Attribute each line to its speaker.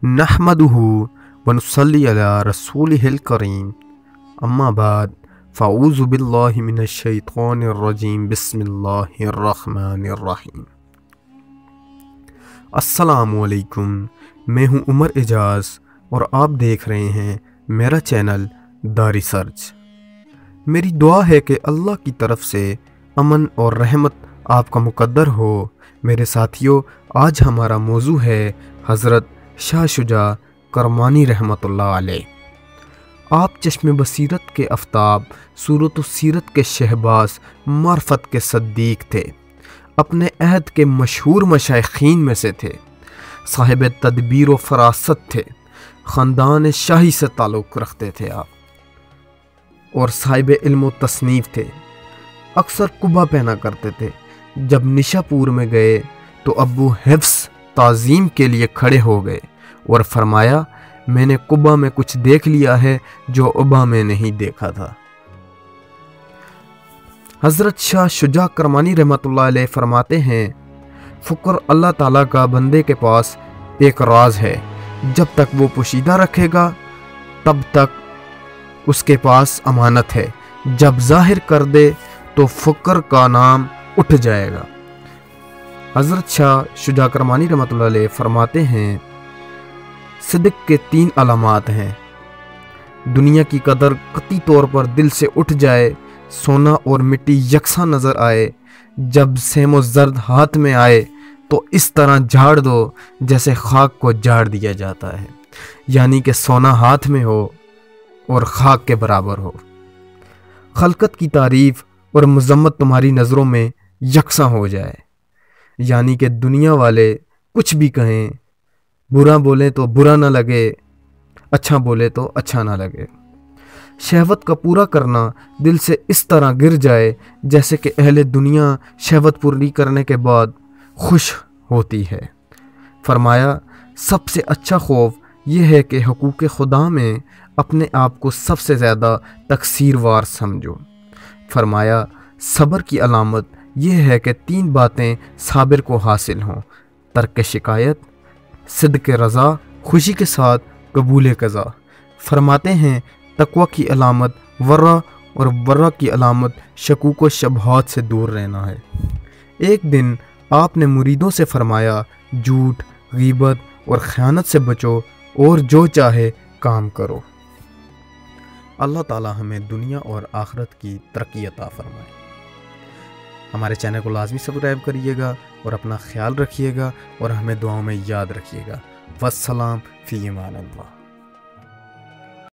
Speaker 1: नहमदुहु व नुसल्ली अला रसूलिहिल करीम अम्मा बाद फ़अऊज़ु बिल्लाहि मिनश शैतानिर रजीम बिस्मिल्लाहिर रहमानिर रहीम। अस्सलामु अलैकुम, मैं हूं उमर एजाज और आप देख रहे हैं मेरा चैनल द रिसर्च। मेरी दुआ है कि अल्लाह की तरफ से अमन और रहमत आपका मुकद्दर हो। मेरे साथियों, आज हमारा मौजू है हज़रत शाह शुजा करमानी रहमतुल्लाह अलैह। आप चश्मे बसीरत के आफ्ताब, सूरत व सीरत के शहबाज, मार्फत के सद्दीक थे। अपने अहद के मशहूर मशाइखीन में से थे। साहिब तदबीर व फरासत थे। ख़ानदान शाही से ताल्लुक़ रखते थे आप, और साहिब इल्म व तसनीफ़ थे। अक्सर कुबा पहना करते थे। जब निशापुर में गए तो अबू हिफ्स ताज़ीम के लिए खड़े हो गए और फरमाया, मैंने कुबा में कुछ देख लिया है जो उबा में नहीं देखा था। हज़रत शाह शुजा करमानी रहमतुल्लाह अलैह फरमाते हैं, फ़ुक्र अल्लाह ताला का बंदे के पास एक राज है। जब तक वो पोशीदा रखेगा तब तक उसके पास अमानत है। जब जाहिर कर दे तो फ़ुक्र का नाम उठ जाएगा। हज़रत शाह शुजा करमानी रहमतुल्लाह अलैह फरमाते हैं, सिद्क़ के 3 अलामात हैं। दुनिया की कदर कतई तौर पर दिल से उठ जाए, सोना और मिट्टी यकसा नज़र आए। जब सेमो जर्द हाथ में आए तो इस तरह झाड़ दो जैसे खाक को झाड़ दिया जाता है, यानी कि सोना हाथ में हो और खाक के बराबर हो। खलकत की तारीफ़ और मज़म्मत तुम्हारी नज़रों में यकसा हो जाए, यानी कि दुनिया वाले कुछ भी कहें, बुरा बोले तो बुरा ना लगे, अच्छा बोले तो अच्छा ना लगे। शहवत का पूरा करना दिल से इस तरह गिर जाए जैसे कि अहले दुनिया शहवत पूरी करने के बाद खुश होती है। फरमाया, सबसे अच्छा खौफ यह है कि हुकूक खुदा में अपने आप को सबसे ज़्यादा तकसीरवार समझो। फरमाया, सब्र की अलामत यह है कि 3 बातें साबिर को हासिल हों, तर्क शिकायत, सिद्क़ रज़ा, खुशी के साथ कबूल क़ज़ा। फरमाते हैं, तक़वा की अलामत वर्रा और वर्रा की अलामत शकूक व शबहात से दूर रहना है। एक दिन आपने मुरीदों से फरमाया, झूठ, ग़ीबत और ख़यानत से बचो और जो चाहे काम करो। अल्लाह ताला हमें दुनिया और आखिरत की तरक्की अता फरमाए। हमारे चैनल को लाजमी सब्सक्राइब करिएगा और अपना ख्याल रखिएगा और हमें दुआओं में याद रखिएगा। वस्सलाम फ़ी अमान अल्लाह।